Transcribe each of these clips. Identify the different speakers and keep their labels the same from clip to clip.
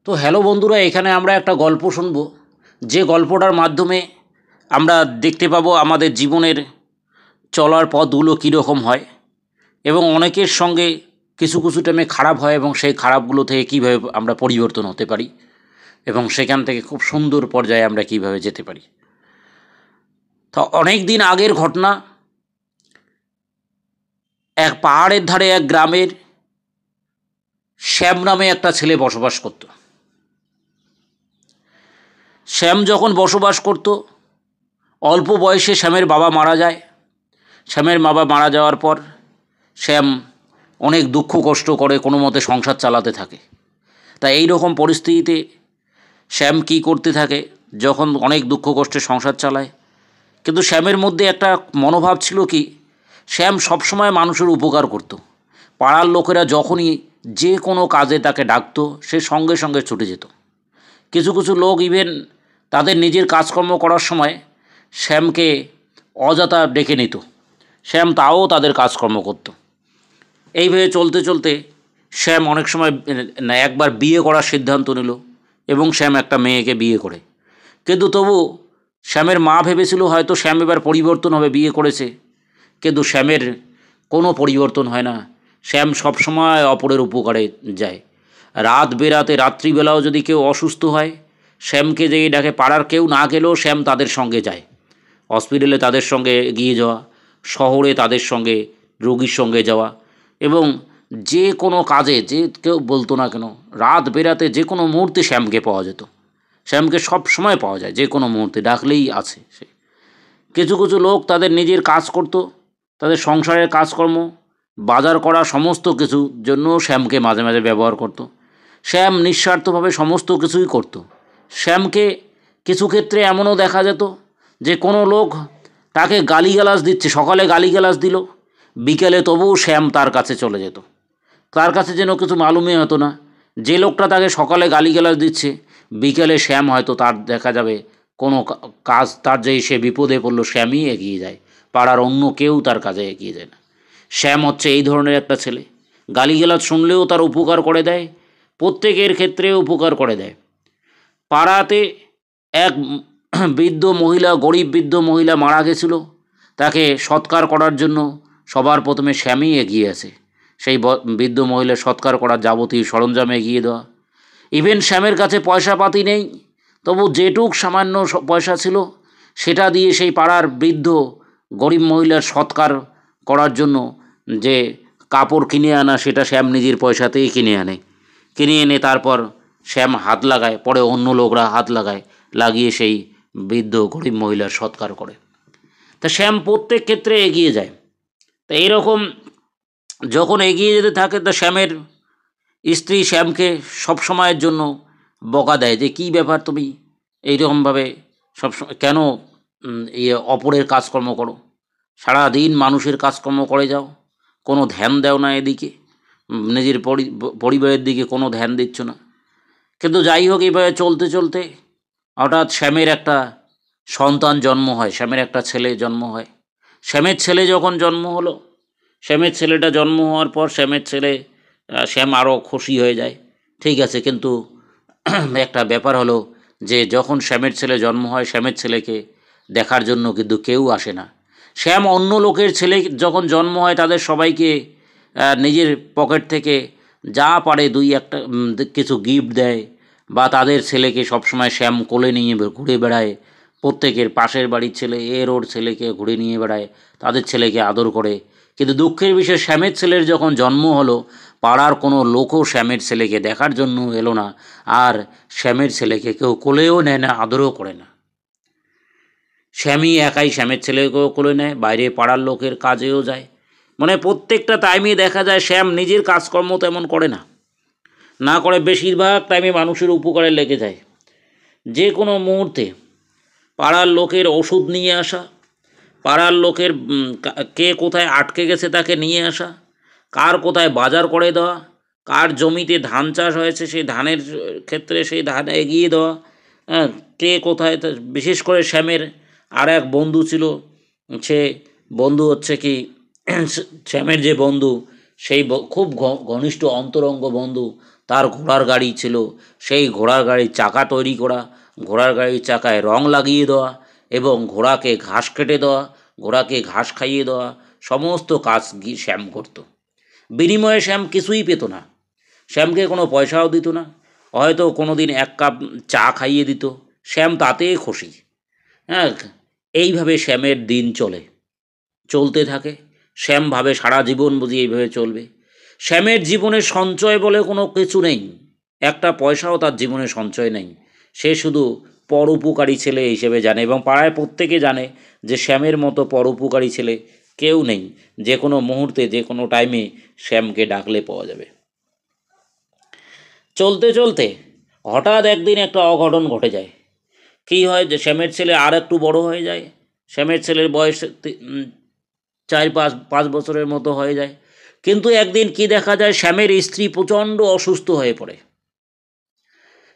Speaker 1: তো হ্যালো বন্ধুরা, এখানে আমরা একটা গল্প শুনব, যে গল্পটার মাধ্যমে আমরা দেখতে পাবো আমাদের জীবনের চলার পথগুলো কীরকম হয় এবং অনেকের সঙ্গে কিছু কিছু টাইমে খারাপ হয় এবং সেই খারাপগুলো থেকে কীভাবে আমরা পরিবর্তন হতে পারি এবং সেখান থেকে খুব সুন্দর পর্যায়ে আমরা কীভাবে যেতে পারি। তো অনেক দিন আগের ঘটনা, এক পাহাড়ের ধারে এক গ্রামের শ্যাম নামে একটা ছেলে বসবাস করত। শ্যাম যখন বসবাস করত, অল্প বয়সে শ্যামের বাবা মারা যায়। শ্যামের বাবা মারা যাওয়ার পর শ্যাম অনেক দুঃখ কষ্ট করে কোনো মতে সংসার চালাতে থাকে। তাই এই রকম পরিস্থিতিতে শ্যাম কী করতে থাকে, যখন অনেক দুঃখ কষ্টে সংসার চালায়, কিন্তু শ্যামের মধ্যে একটা মনোভাব ছিল কি, শ্যাম সবসময় মানুষের উপকার করত। পাড়ার লোকেরা যখনই যে কোনো কাজে তাকে ডাকতো, সে সঙ্গে সঙ্গে ছুটে যেত। কিছু কিছু লোক ইভেন তাদের নিজের কাজকর্ম করার সময় শ্যামকে অযথা ডেকে নিত, শ্যাম তাও তাদের কাজকর্ম করত। এইভাবে চলতে চলতে শ্যাম অনেক সময় একবার বিয়ে করার সিদ্ধান্ত নিল এবং শ্যাম একটা মেয়েকে বিয়ে করে। কিন্তু তবু শ্যামের মা ভেবেছিল হয়তো শ্যাম এবার পরিবর্তন হবে, বিয়ে করেছে, কিন্তু শ্যামের কোনো পরিবর্তন হয় না। শ্যাম সবসময় অপরের উপকারে যায়। রাত বেরাতে, রাত্রিবেলাও যদি কেউ অসুস্থ হয়, শ্যামকে যেই ডাকে, পাড়ার কেউ না গেলেও শ্যাম তাদের সঙ্গে যায়। হসপিটালে তাদের সঙ্গে এগিয়ে যাওয়া, শহরে তাদের সঙ্গে রোগীর সঙ্গে যাওয়া, এবং যে কোনো কাজে যে কেউ বলতো না কেন, রাত বেরাতে যে কোনো মুহূর্তে শ্যামকে পাওয়া যেত। শ্যামকে সব সময় পাওয়া যায়, যে কোনো মুহূর্তে ডাকলেই আছে সে। কিছু কিছু লোক তাদের নিজের কাজ করত, তাদের সংসারের কাজকর্ম, বাজার করা, সমস্ত কিছুর জন্য শ্যামকে মাঝে মাঝে ব্যবহার করত। শ্যাম নিঃস্বার্থভাবে সমস্ত কিছুই করত। শ্যামকে কিছু ক্ষেত্রে এমনও দেখা যেত যে কোনো লোক তাকে গালিগালাজ দিচ্ছে, সকালে গালিগালাজ দিল, বিকেলে তবুও শ্যাম তার কাছে চলে যেত। তার কাছে যেন কিছু মালুমই হতো না, যে লোকটা তাকে সকালে গালিগালাজ দিচ্ছে, বিকেলে শ্যাম হয়তো তার দেখা যাবে কোনো কাজ, তার যেই সে বিপদে পড়লো, শ্যামই এগিয়ে যায়, পাড়ার অন্য কেউ তার কাজে এগিয়ে যায় না। শ্যাম হচ্ছে এই ধরনের একটা ছেলে, গালিগালাজ শুনলেও তার উপকার করে দেয়, প্রত্যেকের ক্ষেত্রে উপকার করে দেয়। পাড়াতে এক বৃদ্ধ মহিলা, গরিব বৃদ্ধ মহিলা মারা গেছিল, তাকে সৎকার করার জন্য সবার প্রথমে শ্যামই এগিয়ে আসে। সেই বৃদ্ধ মহিলার সৎকার করার যাবতীয় সরঞ্জাম এগিয়ে দেওয়া। ইভেন শ্যামের কাছে পয়সা পাতি নেই, তবু যেটুক সামান্য পয়সা ছিল সেটা দিয়ে সেই পাড়ার বৃদ্ধ গরিব মহিলার সৎকার করার জন্য যে কাপড় কিনে আনা, সেটা শ্যাম নিজের পয়সাতেই কিনে আনে। কিনে এনে তারপর শ্যাম হাত লাগায়, পরে অন্য লোকরা হাত লাগায়, লাগিয়ে সেই বৃদ্ধ গরিব মহিলার সৎকার করে। তা শ্যাম প্রত্যেক ক্ষেত্রে এগিয়ে যায়। তা এরকম যখন এগিয়ে যেতে থাকে, তা শ্যামের স্ত্রী শ্যামকে সব সময়ের জন্য বকা দেয় যে কী ব্যাপার, তুমি এইরকমভাবে সবসময় কেন অপরের কাজকর্ম করো, সারাদিন মানুষের কাজকর্ম করে যাও, কোনো ধ্যান দেও না এদিকে, নিজের পরিবারের দিকে কোনো ধ্যান দিচ্ছ না। কিন্তু যাই হোক, এইভাবে চলতে চলতে হঠাৎ শ্যামের একটা সন্তান জন্ম হয়, শ্যামের একটা ছেলে জন্ম হয়। শ্যামের ছেলে যখন জন্ম হলো, শ্যামের ছেলেটা জন্ম হওয়ার পর শ্যাম আরও খুশি হয়ে যায়, ঠিক আছে। কিন্তু একটা ব্যাপার হলো যে যখন শ্যামের ছেলে জন্ম হয়, শ্যামের ছেলেকে দেখার জন্য কিন্তু কেউ আসে না। শ্যাম অন্য লোকের ছেলে যখন জন্ম হয়, তাদের সবাইকে নিজের পকেট থেকে যা পারে দুই একটা কিছু গিফট দেয়, বা তাদের ছেলেকে সবসময় শ্যাম কোলে নিয়ে ঘুরে বেড়ায়। প্রত্যেকের পাশের বাড়ির ছেলে ওর ছেলেকে ঘুরে নিয়ে বেড়ায়, তাদের ছেলেকে আদর করে। কিন্তু দুঃখের বিষয়, শ্যামের ছেলের যখন জন্ম হলো, পাড়ার কোনো লোকও শ্যামের ছেলেকে দেখার জন্য এলো না, আর শ্যামের ছেলেকে কেউ কোলেও নেয় না, আদরও করে না। শ্যামই একাই শ্যামের ছেলেকেও কোলে নেয়, বাইরে পাড়ার লোকের কাজেও যায়। মানে প্রত্যেকটা টাইমে দেখা যায় শ্যাম নিজের কাজকর্ম তেমন করে না করে বেশিরভাগ টাইমে মানুষের উপকারে লেগে যায়। যে কোনো মুহূর্তে পাড়ার লোকের ওষুধ নিয়ে আসা, পাড়ার লোকের কে কোথায় আটকে গেছে তাকে নিয়ে আসা, কার কোথায় বাজার করে দেওয়া, কার জমিতে ধান চাষ হয়েছে সেই ধানের ক্ষেত্রে সেই ধান এগিয়ে দেওয়া, হ্যাঁ, কে কোথায়। বিশেষ করে শ্যামের আর এক বন্ধু ছিল, সে বন্ধু হচ্ছে কি, শ্যামের যে বন্ধু, সেই খুব ঘনিষ্ঠ অন্তরঙ্গ বন্ধু, তার ঘোড়ার গাড়ি ছিল, সেই ঘোড়ার গাড়ির চাকা তৈরি করা, ঘোড়ার গাড়ির চাকায় রং লাগিয়ে দেওয়া এবং ঘোড়াকে ঘাস কেটে দেওয়া, ঘোড়াকে ঘাস খাইয়ে দেওয়া, সমস্ত কাজ শ্যাম করত। বিনিময়ে শ্যাম কিছুই পেত না, শ্যামকে কোনো পয়সাও দিত না, হয়তো কোনো দিন 1 কাপ চা খাইয়ে দিত, শ্যাম তাতেই খুশি। হ্যাঁ, এইভাবে শ্যামের দিন চলতে থাকে। শ্যাম ভাবে সারা জীবন বুঝি এইভাবে চলবে। শ্যামের জীবনে সঞ্চয় বলে কোনো কিছু নেই, একটা পয়সাও তার জীবনে সঞ্চয় নেই। সে শুধু পরোপকারী ছেলে হিসেবে জানে এবং পাড়ায় প্রত্যেকে জানে যে শ্যামের মতো পরোপকারী ছেলে কেউ নেই, যে কোনো মুহূর্তে যে কোনো টাইমে শ্যামকে ডাকলে পাওয়া যাবে। চলতে চলতে হঠাৎ একদিন একটা অঘটন ঘটে যায়। কী হয় যে শ্যামের ছেলে আর একটু বড় হয়ে যায়, শ্যামের ছেলের বয়স 4-5 বছরের মতো হয়ে যায়। কিন্তু একদিন কি দেখা যায়, শ্যামের স্ত্রী প্রচণ্ড অসুস্থ হয়ে পড়ে।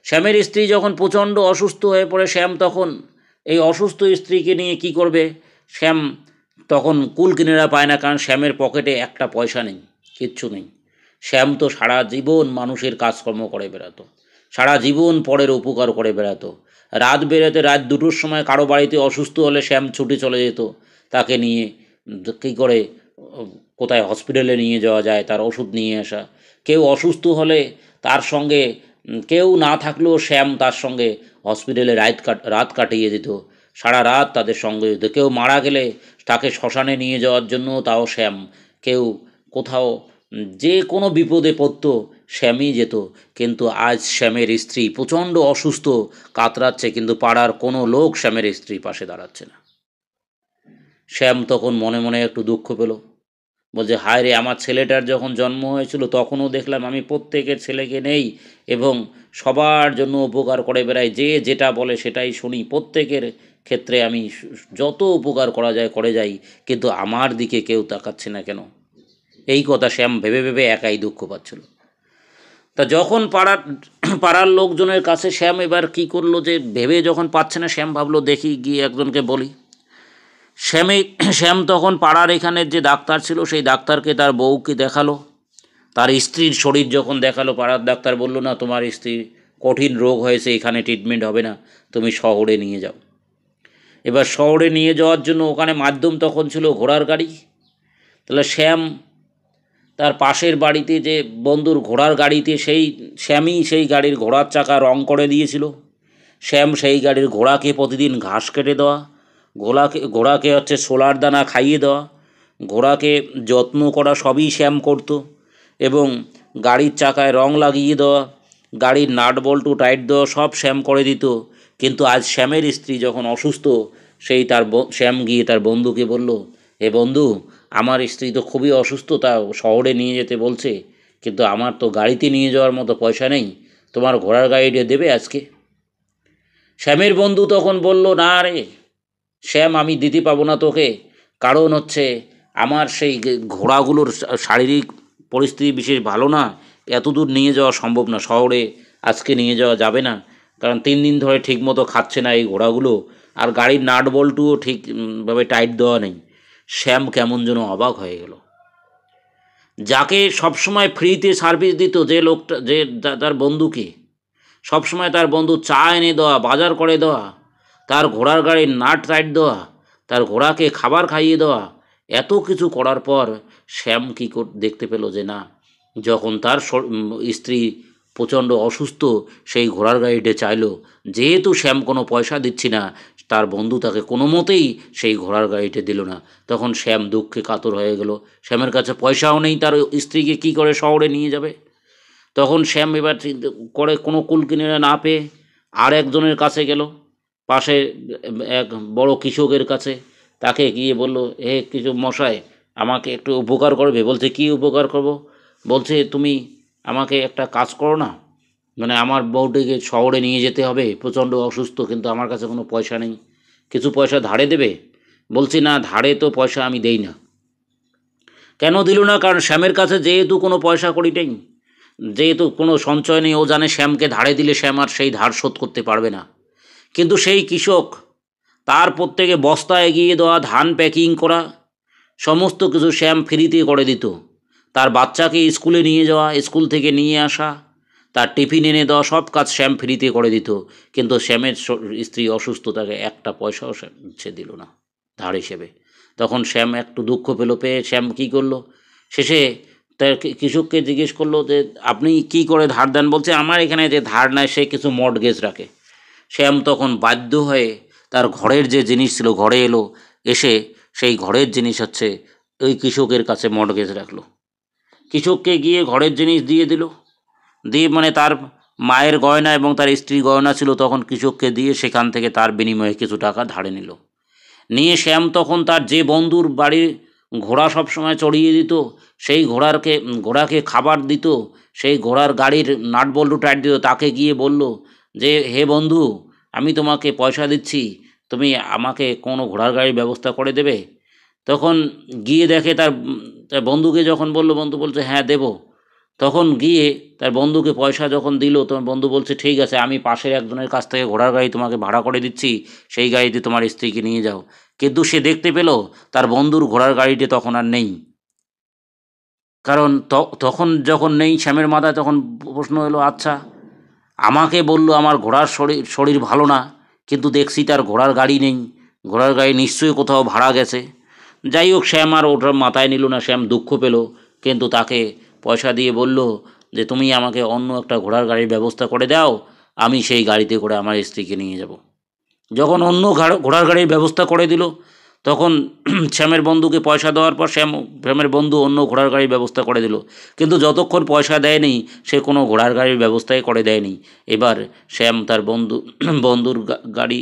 Speaker 1: শ্যামের স্ত্রী যখন প্রচণ্ড অসুস্থ হয়ে পড়ে, শ্যাম তখন এই অসুস্থ স্ত্রীকে নিয়ে কি করবে, শ্যাম তখন কুল কিনারা পায় না, কারণ শ্যামের পকেটে একটা পয়সা নেই, কিচ্ছু নেই। শ্যাম তো সারা জীবন মানুষের কাজকর্ম করে বেড়াতো, সারা জীবন পরের উপকার করে বেড়াতো। রাত 2টোর সময় কারো বাড়িতে অসুস্থ হলে শ্যাম ছুটে চলে যেত তাকে নিয়ে, কী করে কোথায় হসপিটালে নিয়ে যাওয়া যায়, তার ওষুধ নিয়ে আসা। কেউ অসুস্থ হলে তার সঙ্গে কেউ না থাকলেও শ্যাম তার সঙ্গে হসপিটালে রাত কাটিয়ে দিত, সারা রাত তাদের সঙ্গে যেত। কেউ মারা গেলে তাকে শ্মশানে নিয়ে যাওয়ার জন্য তাও শ্যাম, কেউ কোথাও যে কোনো বিপদে পড়তো শ্যামই যেত। কিন্তু আজ শ্যামের স্ত্রী প্রচণ্ড অসুস্থ, কাতরাচ্ছে, কিন্তু পাড়ার কোনো লোক শ্যামের স্ত্রীর পাশে দাঁড়াচ্ছে না। শ্যাম তখন মনে মনে একটু দুঃখ পেল, বলছে হায় রে, আমার ছেলেটার যখন জন্ম হয়েছিল তখনও দেখলাম আমি প্রত্যেকের ছেলেকে নেই এবং সবার জন্য উপকার করে বেড়াই, যে যেটা বলে সেটাই শুনি, প্রত্যেকের ক্ষেত্রে আমি যত উপকার করা যায় করে যাই, কিন্তু আমার দিকে কেউ তাকাচ্ছে না কেন। এই কথা শ্যাম ভেবে ভেবে একাই দুঃখ পাচ্ছিল। তা যখন পাড়ার লোকজনের কাছে শ্যাম এবার কি করলো, যে ভেবে যখন পাচ্ছে না, শ্যাম ভাবলো দেখি গিয়ে একজনকে বলি। শ্যাম তখন পাড়ার এখানের যে ডাক্তার ছিল সেই ডাক্তারকে তার বউকে দেখালো। তার স্ত্রীর শরীর যখন দেখালো, পাড়ার ডাক্তার বলল না, তোমার স্ত্রীর কঠিন রোগ হয়েছে, এখানে ট্রিটমেন্ট হবে না, তুমি শহরে নিয়ে যাও। এবার শহরে নিয়ে যাওয়ার জন্য ওখানে মাধ্যম তখন ছিল ঘোড়ার গাড়ি। তাহলে শ্যাম তার পাশের বাড়িতে যে বন্ধুর ঘোড়ার গাড়িতে, শ্যামই সেই গাড়ির ঘোড়ার চাকা রং করে দিয়েছিল। শ্যাম সেই গাড়ির ঘোড়াকে প্রতিদিন ঘাস কেটে দেওয়া, ঘোড়াকে হচ্ছে সোলার দানা খাইয়ে দেওয়া, ঘোড়াকে যত্ন করা সবই শ্যাম করত এবং গাড়ির চাকায় রং লাগিয়ে দেওয়া, গাড়ির নাট বল্টু টাইট দেওয়া সব শ্যাম করে দিত। কিন্তু আজ শ্যামের স্ত্রী যখন অসুস্থ, শ্যাম গিয়ে তার বন্ধুকে বলল, হে বন্ধু, আমার স্ত্রী তো খুবই অসুস্থ, তা শহরে নিয়ে যেতে বলছে, কিন্তু আমার তো গাড়িতে নিয়ে যাওয়ার মতো পয়সা নেই, তোমার ঘোড়ার গাড়িটা দেবে আজকে? শ্যামের বন্ধু তখন বলল, না রে শ্যাম, আমি দিতে পাবো না তোকে, কারণ হচ্ছে আমার সেই ঘোড়াগুলোর শারীরিক পরিস্থিতি বিশেষ ভালো না, এত দূর নিয়ে যাওয়া সম্ভব না, শহরে আজকে নিয়ে যাওয়া যাবে না, কারণ 3 দিন ধরে ঠিক মতো খাচ্ছে না এই ঘোড়াগুলো, আর গাড়ির নাট বল্টুও ঠিকভাবে টাইট দেওয়া নেই। শ্যাম কেমন যেন অবাক হয়ে গেল। যাকে সবসময় ফ্রিতে সার্ভিস দিত, যে লোকটা, যে তার বন্ধুকে সবসময় তার বন্ধু চা এনে দেওয়া, বাজার করে দেওয়া, তার ঘোড়ার গাড়ির নাট টাইট দেওয়া, তার ঘোড়াকে খাবার খাইয়ে দেওয়া, এত কিছু করার পর শ্যাম কী দেখতে পেল যে না, যখন তার স্ত্রী প্রচণ্ড অসুস্থ, সেই ঘোড়ার গাড়িটা চাইলো, যেহেতু শ্যাম কোনো পয়সা দিচ্ছি না, তার বন্ধু তাকে কোনো মতেই সেই ঘোড়ার গাড়িটা দিল না। তখন শ্যাম দুঃখে কাতর হয়ে গেল, শ্যামের কাছে পয়সাও নেই, তার স্ত্রীকে কি করে শহরে নিয়ে যাবে। তখন শ্যাম এবার করে কোনো কুল কিনারা না পেয়ে আর একজনের কাছে গেল, পাশে এক বড় কৃষকের কাছে, তাকে গিয়ে বলল, হে কৃষক মশাই, আমাকে একটু উপকার করবে? বলছে, কি উপকার করব? বলছে, তুমি আমাকে একটা কাজ করো না, মানে আমার বউটিকে শহরে নিয়ে যেতে হবে, প্রচণ্ড অসুস্থ, কিন্তু আমার কাছে কোনো পয়সা নেই, কিছু পয়সা ধারে দেবে? বলছি, না, ধারে তো পয়সা আমি দেই না। কেন দিল না? কারণ শ্যামের কাছে যেহেতু কোনো পয়সা কড়ি নেই, যেহেতু কোনো সঞ্চয় নেই, ও জানে শ্যামকে ধারে দিলে শ্যাম আর সেই ধার শোধ করতে পারবে না। কিন্তু সেই কৃষক, তার প্রত্যেকে বস্তা এগিয়ে দেওয়া, ধান প্যাকিং করা, সমস্ত কিছু শ্যাম ফ্রিতে করে দিত। তার বাচ্চাকে স্কুলে নিয়ে যাওয়া, স্কুল থেকে নিয়ে আসা, তার টিফিন এনে দেওয়া সব কাজ শ্যাম ফ্রিতে করে দিত, কিন্তু শ্যামের স্ত্রী অসুস্থ, তাকে একটা পয়সাও সে দিল না ধার হিসেবে। তখন শ্যাম একটু দুঃখ পেল, পেয়ে শ্যাম কী করলো, শেষে তার কৃষককে জিজ্ঞেস করলো যে আপনি কি করে ধার দেন? বলছে আমার এখানে যে ধার নেয় সে কিছু মর্টগেজ রাখে। শ্যাম তখন বাধ্য হয়ে তার ঘরের যে জিনিস ছিল ঘরে এলো, এসে সেই ঘরের জিনিস হচ্ছে ওই কৃষকের কাছে মর্টগেজ রাখলো। কৃষককে গিয়ে ঘরের জিনিস দিয়ে দিল, দিয়ে মানে তার মায়ের গয়না এবং তার স্ত্রীর গয়না ছিল, তখন কৃষককে দিয়ে সেখান থেকে তার বিনিময়ে কিছু টাকা ধারে নিল। নিয়ে শ্যাম তখন তার যে বন্ধুর বাড়ির ঘোড়া সব সময় চড়িয়ে দিত, সেই ঘোড়াকে খাবার দিত, সেই ঘোড়ার গাড়ির নাট বল্টু টাইট দিত, তাকে গিয়ে বলল যে হে বন্ধু, আমি তোমাকে পয়সা দিচ্ছি, তুমি আমাকে কোনো ঘোড়ার গাড়ির ব্যবস্থা করে দেবে? তখন গিয়ে দেখে তার বন্ধুকে যখন বলল, বন্ধু বলছে হ্যাঁ দেবো। তখন গিয়ে তার বন্ধুকে পয়সা যখন দিল, তখন বন্ধু বলছে ঠিক আছে, আমি পাশের একজনের কাছ থেকে ঘোড়ার গাড়ি তোমাকে ভাড়া করে দিচ্ছি, সেই গাড়িতে তোমার স্ত্রীকে নিয়ে যাও। কিন্তু সে দেখতে পেল তার বন্ধুর ঘোড়ার গাড়িটি তখন আর নেই। কারণ তখন যখন নেই, শ্যামের মাথায় তখন প্রশ্ন এলো, আচ্ছা আমাকে বলল আমার ঘোড়ার শরীর ভালো না, কিন্তু দেখছি তার ঘোড়ার গাড়ি নেই, ঘোড়ার গাড়ি নিশ্চয়ই কোথাও ভাড়া গেছে। যাই হোক, শ্যাম আর ওটার মাথায় নিল না, শ্যাম দুঃখ পেল, কিন্তু তাকে পয়সা দিয়ে বলল যে তুমি আমাকে অন্য একটা ঘোড়ার গাড়ির ব্যবস্থা করে দাও, আমি সেই গাড়িতে করে আমার স্ত্রীকে নিয়ে যাব। যখন অন্য ঘোড়ার গাড়ির ব্যবস্থা করে দিল, তখন শ্যামের বন্ধুকে পয়সা দেওয়ার পর শ্যামের বন্ধু অন্য ঘোড়ার গাড়ির ব্যবস্থা করে দিল, কিন্তু যতক্ষণ পয়সা দেয়নি সে কোনো ঘোড়ার গাড়ির ব্যবস্থাই করে দেয়নি। এবার শ্যাম তার বন্ধুর গাড়ি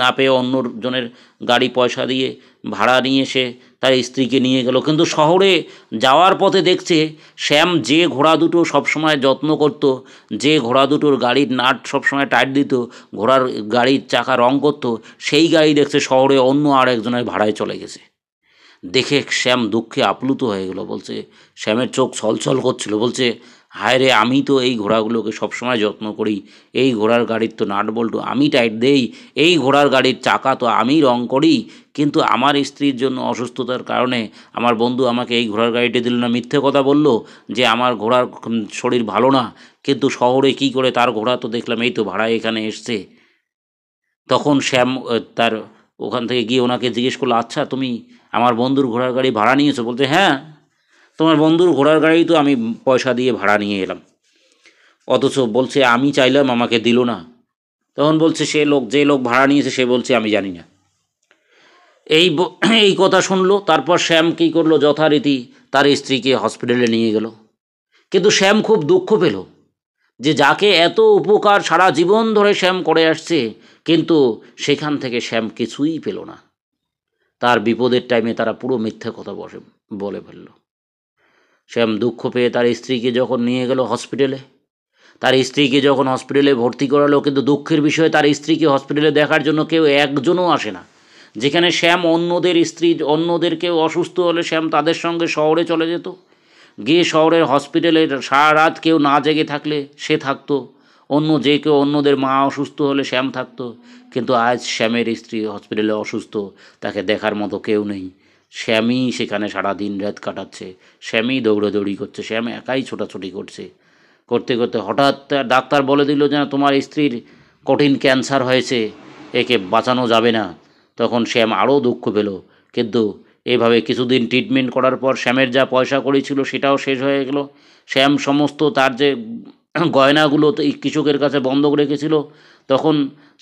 Speaker 1: না পেয়ে অন্যজনের গাড়ি পয়সা দিয়ে ভাড়া নিয়ে সে তার স্ত্রীকে নিয়ে গেল। কিন্তু শহরে যাওয়ার পথে দেখছে শ্যাম যে ঘোড়া দুটো সবসময় যত্ন করত, যে ঘোড়া দুটোর গাড়ির নাট সবসময় টাইট দিত, ঘোড়ার গাড়ির চাকা রং করত, সেই গাড়ি দেখছে শহরে অন্য আর একজনের ভাড়ায় চলে গেছে। দেখে শ্যাম দুঃখে আপ্লুত হয়ে গেল, বলছে শ্যামের চোখ ছলছল করছিল, বলছে হায় রে, আমি তো এই ঘোড়াগুলোকে সবসময় যত্ন করি, এই ঘোড়ার গাড়ির তো নাট বল্টু আমি টাইট দেই, এই ঘোড়ার গাড়ির চাকা তো আমি রং করি, কিন্তু আমার স্ত্রীর জন্য অসুস্থতার কারণে আমার বন্ধু আমাকে এই ঘোড়ার গাড়িটি দিল না, মিথ্যে কথা বলল যে আমার ঘোড়ার শরীর ভালো না, কিন্তু শহরে কি করে তার ঘোড়া তো দেখলাম এই তো ভাড়ায় এখানে এসছে। তখন শ্যাম তার ওখান থেকে গিয়ে ওনাকে জিজ্ঞেস করলো, আচ্ছা তুমি আমার বন্ধুর ঘোড়ার গাড়ি ভাড়া নিয়েছো? বলতে হ্যাঁ, তোমার বন্ধুর ঘোড়ার গাড়ি তো আমি পয়সা দিয়ে ভাড়া নিয়ে এলাম, অথচ বলছে আমি চাইলাম আমাকে দিল না। তখন বলছে যে লোক ভাড়া নিয়েছে সে বলছে আমি জানি না। এই কথা শুনলো, তারপর শ্যাম কী করলো, যথারীতি তার স্ত্রীকে হসপিটালে নিয়ে গেল। কিন্তু শ্যাম খুব দুঃখ পেল যে যাকে এত উপকার সারা জীবন ধরে শ্যাম করে আসছে, কিন্তু সেখান থেকে শ্যাম কিছুই পেল না। তার বিপদের টাইমে তারা পুরো মিথ্যে কথা বলে ফেলল। শ্যাম দুঃখ পেয়ে তার স্ত্রীকে যখন নিয়ে গেল হসপিটালে, তার স্ত্রীকে যখন হসপিটালে ভর্তি করালো, কিন্তু দুঃখের বিষয় তার স্ত্রীকে হসপিটালে দেখার জন্য কেউ একজনও আসে না। যেখানে শ্যাম অন্যদের কেউ অসুস্থ হলে শ্যাম তাদের সঙ্গে শহরে চলে যেত, গিয়ে শহরের হসপিটালে সারা রাত কেউ না জেগে থাকলে সে থাকতো, অন্যদের মা অসুস্থ হলে শ্যাম থাকতো। কিন্তু আজ শ্যামের স্ত্রী হসপিটালে অসুস্থ, তাকে দেখার মতো কেউ নেই, শ্যামই সেখানে সারা দিন রাত কাটাচ্ছে, শ্যামই দৌড়াদৌড়ি করছে, শ্যাম একাই ছোটাছুটি করছে। করতে করতে হঠাৎ ডাক্তার বলে দিল যে তোমার স্ত্রীর কঠিন ক্যান্সার হয়েছে, একে বাঁচানো যাবে না। তখন শ্যাম আরও দুঃখ পেল, কিন্তু এভাবে কিছুদিন ট্রিটমেন্ট করার পর শ্যামের যা পয়সা কড়ি ছিল সেটাও শেষ হয়ে গেল। শ্যাম সমস্ত তার যে গয়নাগুলো এই কৃষকের কাছে বন্ধক রেখেছিল, তখন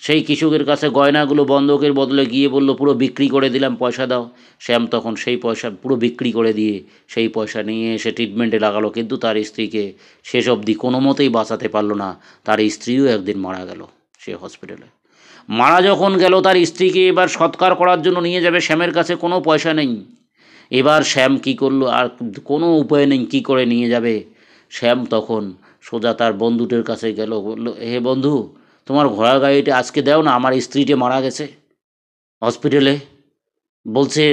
Speaker 1: সেই কৃষকের কাছে গয়নাগুলো বন্ধকের বদলে গিয়ে বলল পুরো বিক্রি করে দিলাম, পয়সা দাও। শ্যাম তখন সেই পয়সা পুরো বিক্রি করে দিয়ে সেই পয়সা নিয়ে এসে ট্রিটমেন্টে লাগালো, কিন্তু তার স্ত্রীকে শেষ অবধি কোনো মতেই বাঁচাতে পারলো না। তার স্ত্রীও একদিন মারা গেল সে হসপিটালে। মারা যখন গেল, তার স্ত্রীকে এবার সৎকার করার জন্য নিয়ে যাবে, শ্যামের কাছে কোনো পয়সা নেই। এবার শ্যাম কী করলো, আর কোনো উপায় নেই, কী করে নিয়ে যাবে। শ্যাম তখন সোজা তার বন্ধুটির কাছে গেল, বলল হে বন্ধু, তোমার ঘোড়ার গাড়িটা আজকে দাও না, আমার স্ত্রীটি মারা গেছে হসপিটালে। বলছে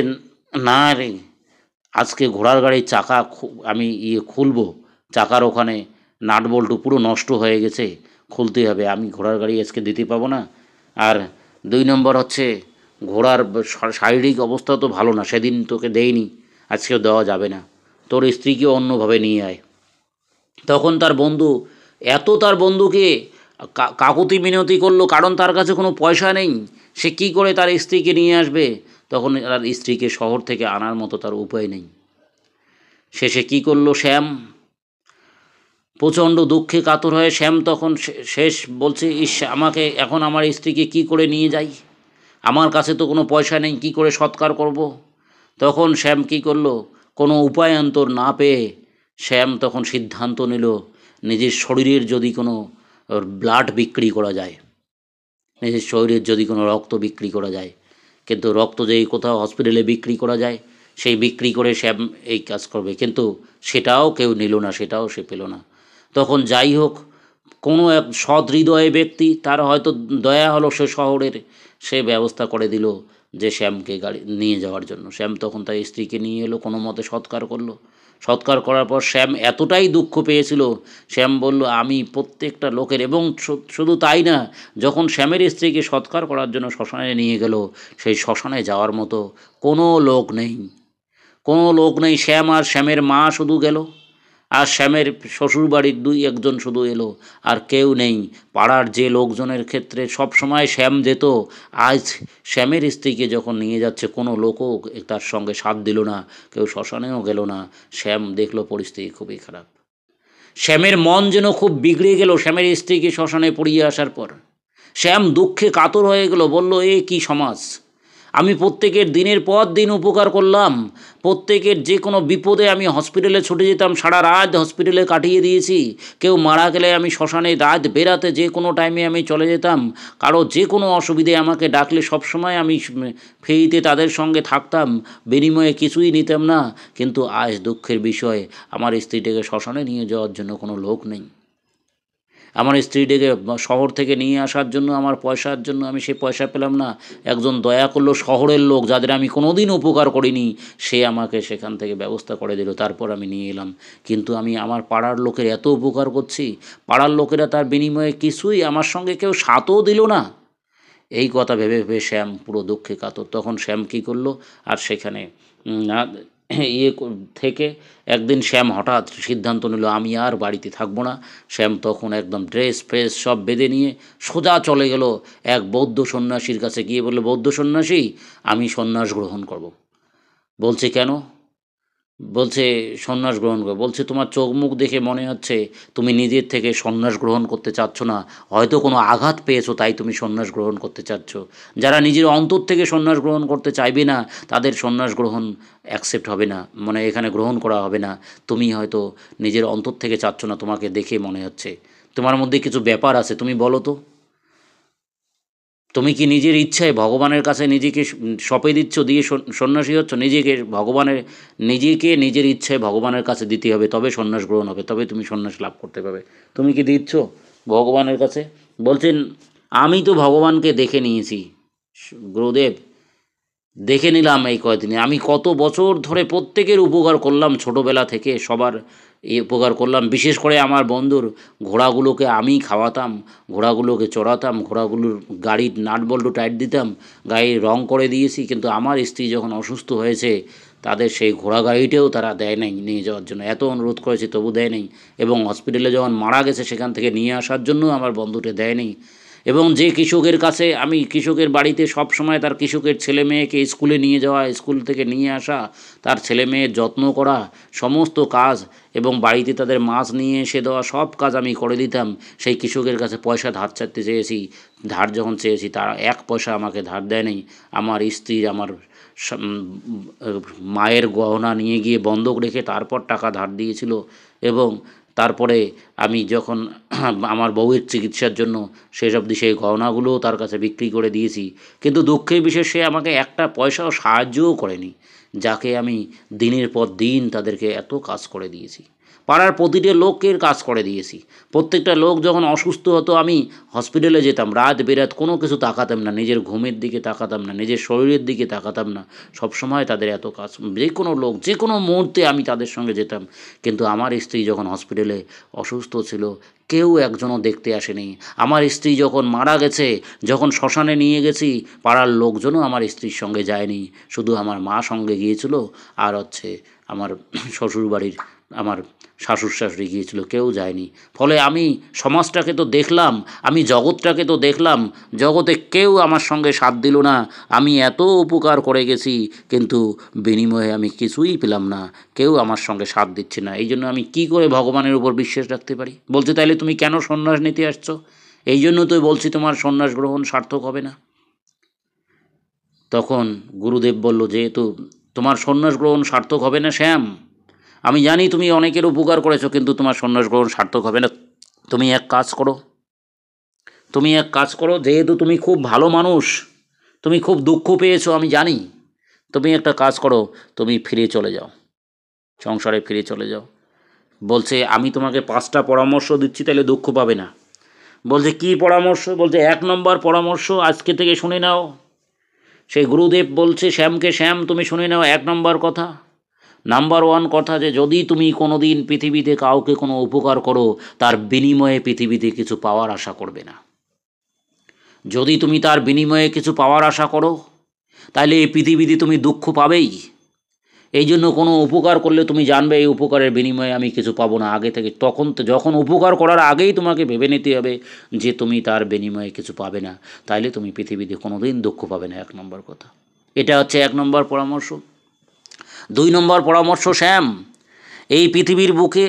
Speaker 1: না রে, আজকে ঘোড়ার গাড়ির চাকা আমি খুলবো, চাকার ওখানে নাট বল্টু পুরো নষ্ট হয়ে গেছে, খুলতে হবে, আমি ঘোড়ার গাড়ি আজকে দিতে পাবো না। আর 2 নম্বর হচ্ছে ঘোড়ার শারীরিক অবস্থা তো ভালো না, সেদিন তোকে দেয়নি, আজকেও দেওয়া যাবে না, তোর স্ত্রীকে অন্যভাবে নিয়ে আয়। তখন তার বন্ধু এত তার বন্ধুকে কাকুতি মিনতি করলো, কারণ তার কাছে কোনো পয়সা নেই, সে কি করে তার স্ত্রীকে নিয়ে আসবে। তখন তার স্ত্রীকে শহর থেকে আনার মতো তার উপায় নেই। শেষে কি করলো শ্যাম, প্রচণ্ড দুঃখে কাতর হয়ে শ্যাম তখন শেষ বলছে, ইস, আমাকে এখন আমার স্ত্রীকে কি করে নিয়ে যাই, আমার কাছে তো কোনো পয়সা নেই, কি করে সৎকার করব। তখন শ্যাম কি করলো, কোনো উপায়ান্তর না পেয়ে শ্যাম তখন সিদ্ধান্ত নিল, নিজের শরীরের যদি কোনো ব্লাড বিক্রি করা যায়, নিজের শরীরের যদি কোনো রক্ত বিক্রি করা যায়, কিন্তু রক্ত যেই কোথাও হসপিটালে বিক্রি করা যায়, সেই বিক্রি করে শ্যাম এই কাজ করবে, কিন্তু সেটাও কেউ নিল না, সেটাও সে পেল না। তখন যাই হোক, কোনো এক সদৃদয় ব্যক্তি, তার হয়তো দয়া হলো সে শহরের, সে ব্যবস্থা করে দিল যে শ্যামকে গাড়ি নিয়ে যাওয়ার জন্য। শ্যাম তখন তার স্ত্রীকে নিয়ে এলো, কোনো মতে সৎকার করলো। সৎকার করার পর শ্যাম এতটাই দুঃখ পেয়েছিল, শ্যাম বলল, আমি প্রত্যেকটা লোকের, এবং শুধু তাই না, যখন শ্যামের স্ত্রীকে সৎকার করার জন্য শ্মশানে নিয়ে গেল, সেই শ্মশানে যাওয়ার মতো কোনো লোক নেই, কোনো লোক নেই। শ্যাম আর শ্যামের মা শুধু গেল, আর শ্যামের শ্বশুরবাড়ির দুই একজন শুধু এলো, আর কেউ নেই। পাড়ার যে লোকজনের ক্ষেত্রে সব সময় শ্যাম যেত, আজ শ্যামের স্ত্রীকে যখন নিয়ে যাচ্ছে, কোনো লোকও তার সঙ্গে সাথ দিল না, কেউ শ্মশানেও গেল না। শ্যাম দেখলো পরিস্থিতি খুবই খারাপ। শ্যামের মন যেন খুব বিগড়ে গেল শ্যামের স্ত্রীকে শ্মশানে পড়িয়ে আসার পর। শ্যাম দুঃখে কাতর হয়ে গেল, বলল, এ কি সমাজ, আমি প্রত্যেকের দিনের পর দিন উপকার করলাম, প্রত্যেকের যে কোনো বিপদে আমি হসপিটালে ছুটে যেতাম, সারা রাত হসপিটালে কাটিয়ে দিয়েছি, কেউ মারা গেলে আমি শ্মশানে রাত বেরাতে যে কোনো টাইমে আমি চলে যেতাম, কারো যে কোনো অসুবিধে আমাকে ডাকলে সবসময় আমি ফ্রিতে তাদের সঙ্গে থাকতাম, বিনিময়ে কিছুই নিতাম না। কিন্তু আজ দুঃখের বিষয়, আমার স্ত্রীটাকে শ্মশানে নিয়ে যাওয়ার জন্য কোনো লোক নেই। আমার স্ত্রীটাকে শহর থেকে নিয়ে আসার জন্য, আমার পয়সার জন্য আমি সেই পয়সা পেলাম না। একজন দয়া করলো শহরের লোক, যাদের আমি কোনো দিন উপকার করিনি, সে আমাকে সেখান থেকে ব্যবস্থা করে দিল, তারপর আমি নিয়ে এলাম। কিন্তু আমি আমার পাড়ার লোকের এত উপকার করছি, পাড়ার লোকেরা তার বিনিময়ে কিছুই আমার সঙ্গে কেউ সাথও দিল না। এই কথা ভেবে ভেবে শ্যাম পুরো দুঃখে কাতর। তখন শ্যাম কী করলো, আর সেখানে না থেকে একদিন শ্যাম হঠাৎ সিদ্ধান্ত নিল, আমি আর বাড়িতে থাকবো না। শ্যাম তখন একদম ড্রেস ফ্রেস সব বেঁধে নিয়ে সোজা চলে গেল এক বৌদ্ধ সন্ন্যাসীর কাছে, গিয়ে বলল, বৌদ্ধ সন্ন্যাসী, আমি সন্ন্যাস গ্রহণ করব। বলছে, কেন? বলছে, সন্ন্যাস গ্রহণ করে। বলছে, তোমার চোখ মুখ দেখে মনে হচ্ছে তুমি নিজের থেকে সন্ন্যাস গ্রহণ করতে চাচ্ছ না, হয়তো কোনো আঘাত পেয়েছো, তাই তুমি সন্ন্যাস গ্রহণ করতে চাচ্ছ। যারা নিজের অন্তর থেকে সন্ন্যাস গ্রহণ করতে চাইবে না, তাদের সন্ন্যাস গ্রহণ অ্যাকসেপ্ট হবে না, মানে এখানে গ্রহণ করা হবে না। তুমি হয়তো নিজের অন্তর থেকে চাচ্ছ না, তোমাকে দেখে মনে হচ্ছে তোমার মধ্যে কিছু ব্যাপার আছে। তুমি বলো তো, তুমি কি নিজের ইচ্ছায় ভগবানের কাছে নিজেকে সঁপে দিচ্ছ, দিয়ে সন্ন্যাসী হচ্ছ? নিজেকে নিজের ইচ্ছায় ভগবানের কাছে দিতে হবে, তবে সন্ন্যাস গ্রহণ হবে, তবে তুমি সন্ন্যাস লাভ করতে পারবে। তুমি কি দিচ্ছ ভগবানের কাছে? বলছেন, আমি তো ভগবানকে দেখে নিয়েছি গুরুদেব, দেখে নিলাম এই কয়দিনে। আমি কত বছর ধরে প্রত্যেকের উপকার করলাম, ছোটোবেলা থেকে সবার এই উপকার করলাম। বিশেষ করে আমার বন্ধুর ঘোড়াগুলোকে আমি খাওয়াতাম, ঘোড়াগুলোকে চড়াতাম, ঘোড়াগুলোর গাড়ির নাট বল্টু টাইট দিতাম, গাড়ির রং করে দিয়েছি। কিন্তু আমার স্ত্রী যখন অসুস্থ হয়েছে, তাদের সেই ঘোড়া গাড়িটাও তারা দেয় নাই নিয়ে যাওয়ার জন্য, এত অনুরোধ করেছি তবু দেয় নাই। এবং হসপিটালে যখন মারা গেছে, সেখান থেকে নিয়ে আসার জন্য আমার বন্ধুটা দেয় নাই। এবং যে কৃষকের কাছে, আমি কৃষকের বাড়িতে সব সময় তার কৃষকের ছেলে মেয়েকে স্কুলে নিয়ে যাওয়া, স্কুল থেকে নিয়ে আসা, তার ছেলে মেয়ের যত্ন করা, সমস্ত কাজ, এবং বাড়িতে তাদের মাছ নিয়ে এসে দেওয়া, সব কাজ আমি করে দিতাম। সেই কৃষকের কাছে পয়সা ধার চাইতে চেয়েছি, ধার যখন চেয়েছি, তারা এক পয়সা আমাকে ধার দেয় নাই। আমার স্ত্রীর, আমার মায়ের গহনা নিয়ে গিয়ে বন্ধক রেখে তারপর টাকা ধার দিয়েছিল। এবং তারপরে আমি যখন আমার বউয়ের চিকিৎসার জন্য সেসব সেই গহনাগুলোও তার কাছে বিক্রি করে দিয়েছি। কিন্তু দুঃখের বিষয়, সে আমাকে একটা পয়সাও সাহায্যও করেনি, যাকে আমি দিনের পর দিন তাদেরকে এত কাজ করে দিয়েছি। পাড়ার প্রতিটা লোকের কাজ করে দিয়েছি। প্রত্যেকটা লোক যখন অসুস্থ হতো, আমি হসপিটালে যেতাম, রাত বেরাত কোনো কিছু তাকাতাম না, নিজের ঘুমের দিকে তাকাতাম না, নিজের শরীরের দিকে তাকাতাম না, সবসময় তাদের এত কাজ। যে কোনো লোক, যে কোনো মুহূর্তে আমি তাদের সঙ্গে যেতাম। কিন্তু আমার স্ত্রী যখন হসপিটালে অসুস্থ ছিল, কেউ একজনও দেখতে আসেনি। আমার স্ত্রী যখন মারা গেছে, যখন শ্মশানে নিয়ে গেছি, পাড়ার লোকজনও আমার স্ত্রীর সঙ্গে যায়নি, শুধু আমার মা সঙ্গে গিয়েছিল, আর আমার শ্বশুরবাড়ির আমার শাশুড় শাশুড়ি গিয়েছিল, কেউ যায়নি। ফলে আমি সমাজটাকে তো দেখলাম, আমি জগৎটাকে তো দেখলাম, জগতে কেউ আমার সঙ্গে সাথ দিল না। আমি এত উপকার করে গেছি, কিন্তু বিনিময়ে আমি কিছুই পেলাম না, কেউ আমার সঙ্গে সাথ দিচ্ছে না। এই জন্য আমি কি করে ভগবানের উপর বিশ্বাস রাখতে পারি? বলছে তাইলে তুমি কেন সন্ন্যাস নিতে আসছো? এই জন্য তো বলছি তোমার সন্ন্যাস গ্রহণ সার্থক হবে না। তখন গুরুদেব বলল, যেহেতু তোমার সন্ন্যাস গ্রহণ সার্থক হবে না শ্যাম, আমি জানি তুমি অনেকের উপকার করেছো, কিন্তু তোমার সন্ন্যাস গ্রহণ সার্থক হবে না। তুমি এক কাজ করো, যেহেতু তুমি খুব ভালো মানুষ, তুমি খুব দুঃখ পেয়েছো আমি জানি, তুমি একটা কাজ করো, তুমি ফিরে চলে যাও, সংসারে ফিরে চলে যাও। বলছে আমি তোমাকে 5টা পরামর্শ দিচ্ছি, তাহলে দুঃখ পাবে না। বলছে কি পরামর্শ? বলছে 1 নম্বর পরামর্শ আজকে থেকে শুনে নাও। সেই গুরুদেব বলছে শ্যামকে, শ্যাম তুমি শুনে নাও 1 নম্বর কথা, নাম্বার 1 কথা, যে যদি তুমি কোনো দিন পৃথিবীতে কাউকে কোনো উপকার করো, তার বিনিময়ে পৃথিবীতে কিছু পাওয়ার আশা করবে না। যদি তুমি তার বিনিময়ে কিছু পাওয়ার আশা করো, তাহলে এই পৃথিবীতে তুমি দুঃখ পাবেই। এই জন্য কোনো উপকার করলে তুমি জানবে এই উপকারের বিনিময়ে আমি কিছু পাবো না আগে থেকে। তখন তো যখন উপকার করার আগেই তোমাকে ভেবে নিতে হবে যে তুমি তার বিনিময়ে কিছু পাবে না, তাইলে তুমি পৃথিবীতে কোনো দিন দুঃখ পাবে না। 1 নম্বর কথা, এটা হচ্ছে 1 নম্বর পরামর্শ। 2 নম্বর পরামর্শ, শ্যাম, এই পৃথিবীর বুকে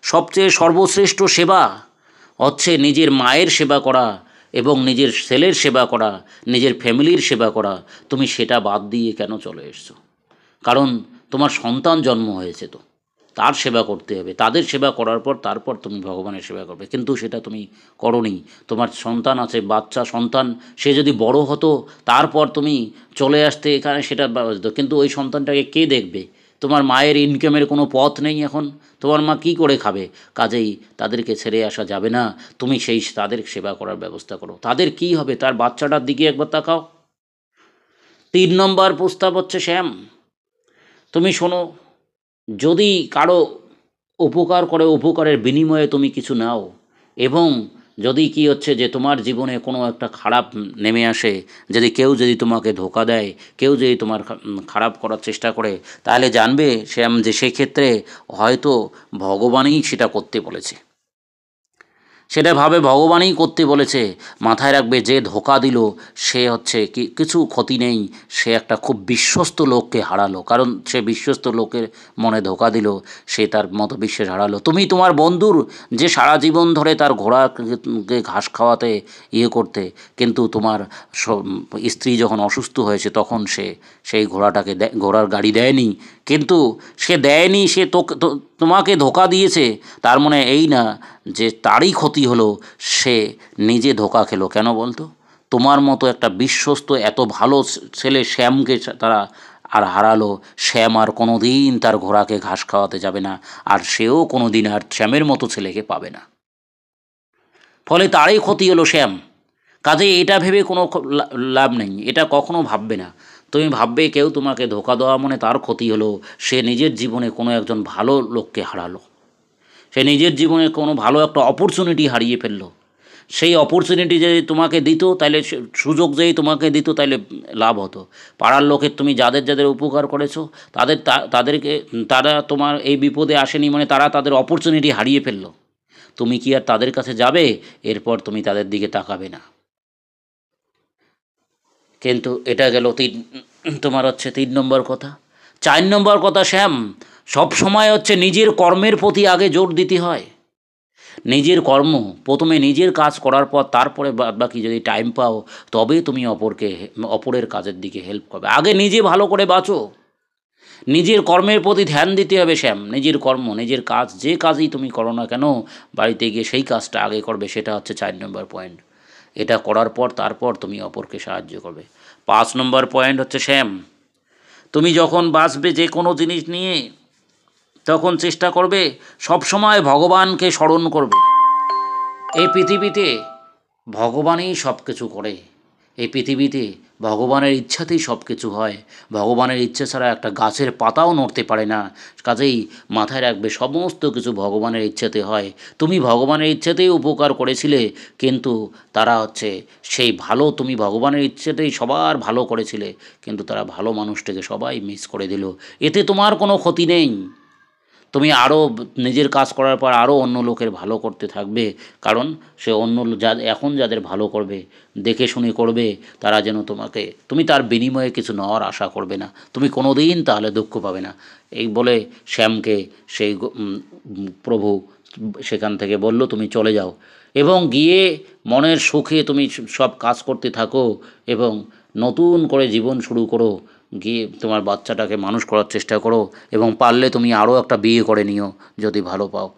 Speaker 1: সবচেয়ে সর্বশ্রেষ্ঠ সেবা হচ্ছে নিজের মায়ের সেবা করা এবং নিজের ছেলের সেবা করা, নিজের ফ্যামিলির সেবা করা। তুমি সেটা বাদ দিয়ে কেন চলে এসছো? কারণ তোমার সন্তান জন্ম হয়েছে, তো তার সেবা করতে হবে। তাদের সেবা করার পর তারপর তুমি ভগবানের সেবা করবে, কিন্তু সেটা তুমি করোনি। তোমার সন্তান আছে, বাচ্চা সন্তান, সে যদি বড় হতো তারপর তুমি চলে আসতে এখানে, সেটা হতো, কিন্তু ওই সন্তানটাকে কে দেখবে? তোমার মায়ের ইনকামের কোনো পথ নেই এখন, তোমার মা কি করে খাবে? কাজেই তাদেরকে ছেড়ে আসা যাবে না। তুমি সেই তাদের সেবা করার ব্যবস্থা করো। তাদের কি হবে? তার বাচ্চাটার দিকে একবার তাকাও। 3 নম্বর প্রস্তাব হচ্ছে, শ্যাম তুমি শোনো, যদি কারো উপকার করে, উপকারের বিনিময়ে তুমি কিছু নাও, এবং যদি কি হচ্ছে যে তোমার জীবনে কোনো একটা খারাপ নেমে আসে, যদি তোমাকে ধোকা দেয়, কেউ যদি তোমার খারাপ করার চেষ্টা করে, তাহলে জানবে শ্যাম যে সেক্ষেত্রে হয়তো ভগবানই সেটা করতে বলেছে, সেটা ভাবে ভগবানই করতে বলেছে। মাথায় রাখবে, যে ধোকা দিল সে হচ্ছে কিছু ক্ষতি নেই, সে একটা খুব বিশ্বস্ত লোককে হারালো। কারণ সে বিশ্বস্ত লোকের মনে ধোকা দিল, সে তার মতো বিশ্বাস হারালো। তুমি তোমার বন্ধুর, যে সারা জীবন ধরে তার ঘোড়াকে ঘাস খাওয়াতে করতে, কিন্তু তোমার স্ত্রী যখন অসুস্থ হয়েছে তখন সে সেই ঘোড়াটাকে ঘোড়ার গাড়ি দেয়নি, কিন্তু সে দেয়নি, সে তোমাকে ধোকা দিয়েছে। তার মানে এই না যে তারই ক্ষতি হলো, সে নিজে ধোকা খেলো। কেন বলতো? তোমার মতো একটা বিশ্বস্ত এত ভালো ছেলে শ্যামকে তারা আর হারালো। শ্যাম আর কোনো দিন তার ঘোড়াকে ঘাস খাওয়াতে যাবে না, আর সেও কোনো দিন আর শ্যামের মতো ছেলেকে পাবে না। ফলে তারই ক্ষতি হলো শ্যাম। কাজেই এটা ভেবে কোনো লাভ নেই, এটা কখনো ভাববে না। তুমি ভাববে কেউ তোমাকে ধোকা দেওয়া মানে তার ক্ষতি হলো, সে নিজের জীবনে কোনো একজন ভালো লোককে হারালো, সে নিজের জীবনে কোনো ভালো একটা অপরচুনিটি হারিয়ে ফেললো। সেই অপরচুনিটি যদি তোমাকে দিত, তাহলে সুযোগ যদি তোমাকে দিত, তাহলে লাভ হতো। পাড়ার লোকের তুমি যাদের উপকার করেছো, তাদেরকে, তারা তোমার এই বিপদে আসেনি মানে তারা তাদের অপরচুনিটি হারিয়ে ফেললো। তুমি কি আর তাদের কাছে যাবে? এরপর তুমি তাদের দিকে তাকাবে না। কিন্তু এটা গেল তোমার হচ্ছে 3 নম্বর কথা। 4 নম্বর কথা, শ্যাম, সব সময় হচ্ছে নিজের কর্মের প্রতি আগে জোর দিতে হয়। নিজের কর্ম প্রথমে, নিজের কাজ করার পর তারপরে বাদবাকি যদি টাইম পাও, তবে তুমি অপরের কাজের দিকে হেল্প করবে। আগে নিজে ভালো করে বাঁচো, নিজের কর্মের প্রতি ধ্যান দিতে হবে শ্যাম। নিজের কর্ম, নিজের কাজ, যে কাজই তুমি করো না কেন, বাড়িতে গিয়ে সেই কাজটা আগে করবে, সেটা হচ্ছে 4 নম্বর পয়েন্ট। এটা করার পর তারপর তুমি অপরকে সাহায্য করবে। 5 নম্বর পয়েন্ট হচ্ছে, শ্যাম, তুমি যখন বাঁচবে যে কোনো জিনিস নিয়ে, তখন চেষ্টা করবে সবসময় ভগবানকে স্মরণ করবে। এই পৃথিবীতে ভগবানই সব কিছু করে, এই পৃথিবীতে ভগবানের ইচ্ছাতেই সব কিছু হয়। ভগবানের ইচ্ছে ছাড়া একটা গাছের পাতাও নড়তে পারে না। কাজেই মাথায় রাখবে সমস্ত কিছু ভগবানের ইচ্ছাতে হয়। তুমি ভগবানের ইচ্ছাতেই উপকার করেছিলে, কিন্তু তারা হচ্ছে সেই ভালো, তুমি ভগবানের ইচ্ছাতেই সবার ভালো করেছিলে, কিন্তু তারা ভালো মানুষটাকে সবাই মিস করে দিল। এতে তোমার কোনো ক্ষতি নেই। তুমি আরও নিজের কাজ করার পর আরও অন্য লোকের ভালো করতে থাকবে, কারণ সে অন্য এখন যাদের ভালো করবে, দেখে শুনে করবে, তারা যেন তুমি তার বিনিময়ে কিছু নেওয়ার আশা করবে না, তুমি কোনো দিন তাহলে দুঃখ পাবে না। এই বলে শ্যামকে সেই প্রভু সেখান থেকে বলল তুমি চলে যাও এবং গিয়ে মনের সুখে তুমি সব কাজ করতে থাকো এবং নতুন করে জীবন শুরু করো, গিয়ে তোমার বাচ্চাটাকে মানুষ করার চেষ্টা করো এবং পারলে তুমি আরও একটা বিয়ে করে নিও যদি ভালো পাও।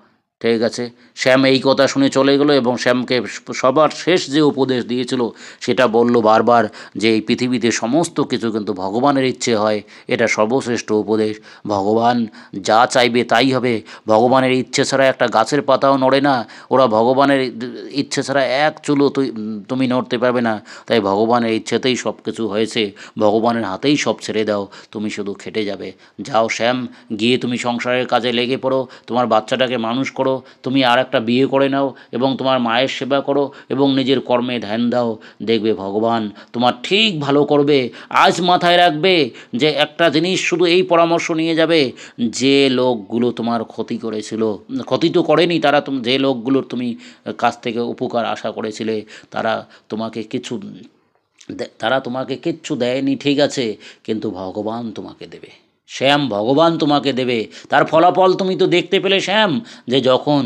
Speaker 1: ঠিক আছে, শ্যাম এই কথা শুনে চলে গেলো এবং শ্যামকে সবার শেষ যে উপদেশ দিয়েছিল সেটা বলল বারবার, যে এই পৃথিবীতে সমস্ত কিছু কিন্তু ভগবানের ইচ্ছে হয়, এটা সর্বশ্রেষ্ঠ উপদেশ। ভগবান যা চাইবে তাই হবে, ভগবানের ইচ্ছে ছাড়া একটা গাছের পাতাও নড়ে না, ওরা ভগবানের ইচ্ছে ছাড়া এক চুলও তুমি নড়তে পারবে না, তাই ভগবানের ইচ্ছেতেই সব কিছু হয়েছে, ভগবানের হাতেই সব ছেড়ে দাও, তুমি শুধু খেটে যাবে। যাও শ্যাম, গিয়ে তুমি সংসারের কাজে লেগে পড়ো, তোমার বাচ্চাটাকে মানুষ করো, তুমি আর একটা বিয়ে করে নাও এবং তোমার মায়ের সেবা করো এবং নিজের কর্মে ধ্যান দাও, দেখবে ভগবান তোমার ঠিক ভালো করবে। আজ মাথায় রাখবে যে একটা জিনিস, শুধু এই পরামর্শ নিয়ে যাবে, যে লোকগুলো তোমার ক্ষতি করেছিল, ক্ষতি তো করেনি তারা, যে লোকগুলোর তুমি কাছ থেকে উপকার আশা করেছিলে তারা তোমাকে কিচ্ছু দেয়নি, ঠিক আছে, কিন্তু ভগবান তোমাকে দেবে শ্যাম, ভগবান তোমাকে দেবে। তার ফলাফল তুমি তো দেখতে পেলে শ্যাম, যে যখন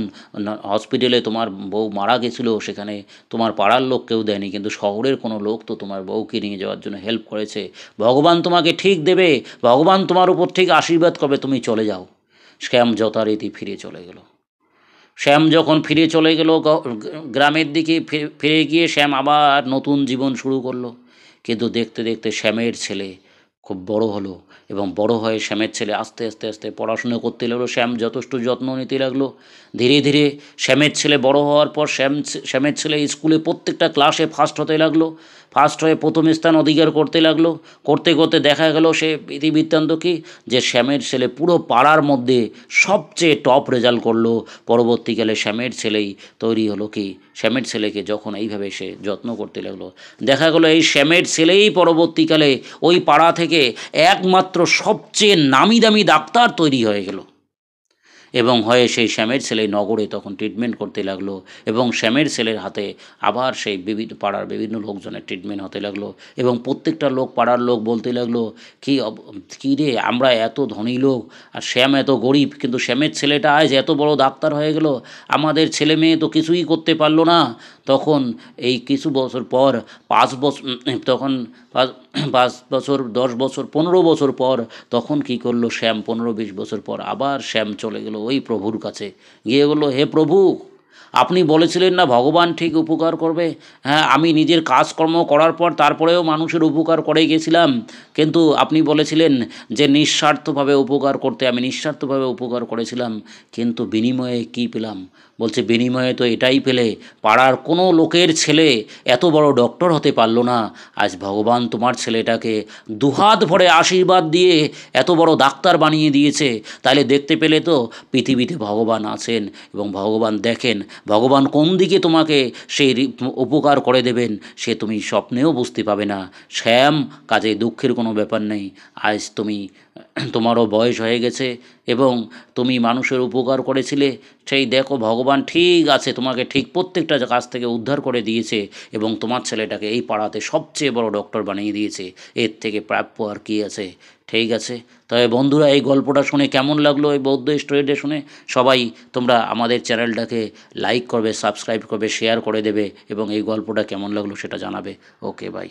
Speaker 1: হসপিটালে তোমার বউ মারা গেছিলো, সেখানে তোমার পাড়ার লোক কেউ দেয়নি, কিন্তু শহরের কোনো লোক তো তোমার বউকে নিয়ে যাওয়ার জন্য হেল্প করেছে। ভগবান তোমাকে ঠিক দেবে, ভগবান তোমার উপর ঠিক আশীর্বাদ করবে, তুমি চলে যাও। শ্যাম যথারীতি ফিরে চলে গেল। শ্যাম যখন ফিরে চলে গেল গ্রামের দিকে, ফিরে গিয়ে শ্যাম আবার নতুন জীবন শুরু করলো। কিন্তু দেখতে দেখতে শ্যামের ছেলে খুব বড় হলো এবং বড় হয়ে শ্যামের ছেলে আস্তে আস্তে আস্তে পড়াশুনো করতে লাগলো। শ্যাম যথেষ্ট যত্ন নিতে লাগলো। ধীরে ধীরে শ্যামের ছেলে বড় হওয়ার পর শ্যামের ছেলে স্কুলে প্রত্যেকটা ক্লাসে ফার্স্ট হতে লাগলো, ফার্স্ট হয়ে প্রথম স্থান অধিকার করতে লাগলো। করতে করতে দেখা গেল সে ইতিবৃত্তান্ত কি, যে শ্যামের ছেলে পুরো পাড়ার মধ্যে সবচেয়ে টপ রেজাল্ট করলো। পরবর্তীকালে শ্যামের ছেলেই তৈরি হলো কি, শ্যামের ছেলেকে যখন এইভাবে সে যত্ন করতে লাগলো, দেখা গেলো এই শ্যামের ছেলেই পরবর্তীকালে ওই পাড়া থেকে একমাত্র সবচেয়ে নামি দামি ডাক্তার তৈরি হয়ে গেল এবং হয়ে সেই শ্যামের ছেলে নগরে তখন ট্রিটমেন্ট করতে লাগলো এবং শ্যামের ছেলের হাতে আবার সেই পাড়ার বিভিন্ন লোকজনের ট্রিটমেন্ট হতে লাগলো এবং প্রত্যেকটা লোক, পাড়ার লোক বলতে লাগলো, কী রে, আমরা এত ধনী লোক আর শ্যাম এত গরিব, কিন্তু শ্যামের ছেলেটা আজ এত বড় ডাক্তার হয়ে গেল, আমাদের ছেলে মেয়ে তো কিছুই করতে পারলো না। তখন এই কিছু বছর পর, 5 বছর, তখন 5 বছর, 10 বছর, 15 বছর পর, তখন কী করলো শ্যাম, 15-20 বছর পর আবার শ্যাম চলে গেল ওই প্রভুর কাছে, গিয়ে বললো, হে প্রভু, আপনি বলেছিলেন না ভগবান ঠিক উপকার করবে, হ্যাঁ আমি নিজের কাজকর্ম করার পর তারপরেও মানুষের উপকার করে গেছিলাম, কিন্তু আপনি বলেছিলেন যে নিঃস্বার্থভাবে উপকার করতে, আমি নিঃস্বার্থভাবে উপকার করেছিলাম, কিন্তু বিনিময়ে কী পেলাম? বলছে বিনিময়ে তো এটাই পেলে, পাড়ার কোনো লোকের ছেলে এত বড় ডক্টর হতে পারলো না, আজ ভগবান তোমার ছেলেটাকে দুহাত ভরে আশীর্বাদ দিয়ে এত বড় ডাক্তার বানিয়ে দিয়েছে। তাহলে দেখতে পেলে তো পৃথিবীতে ভগবান আছেন এবং ভগবান দেখেন, ভগবান কোন দিকে তোমাকে সেই উপকার করে দেবেন সে তুমি স্বপ্নেও বুঝতে পাবে না। শ্যাম, কাজে দুঃখের কোনো ব্যাপার নেই, আজ তোমারও বয়স হয়ে গেছে এবং তুমি মানুষের উপকার করেছিলে, সেই দেখো ভগবান ঠিক আছে, তোমাকে ঠিক প্রত্যেকটা কাজ থেকে উদ্ধার করে দিয়েছে এবং তোমার ছেলেটাকে এই পাড়াতে সবচেয়ে বড় ডক্টর বানিয়ে দিয়েছে, এর থেকে প্রাপ্য আর কী আছে? ঠিক আছে, তবে বন্ধুরা, এই গল্পটা শুনে কেমন লাগলো, এই বৌদ্ধ স্টোরিটা শুনে? সবাই তোমরা আমাদের চ্যানেলটাকে লাইক করবে, সাবস্ক্রাইব করবে, শেয়ার করে দেবে এবং এই গল্পটা কেমন লাগলো সেটা জানাবে। ওকে, বাই।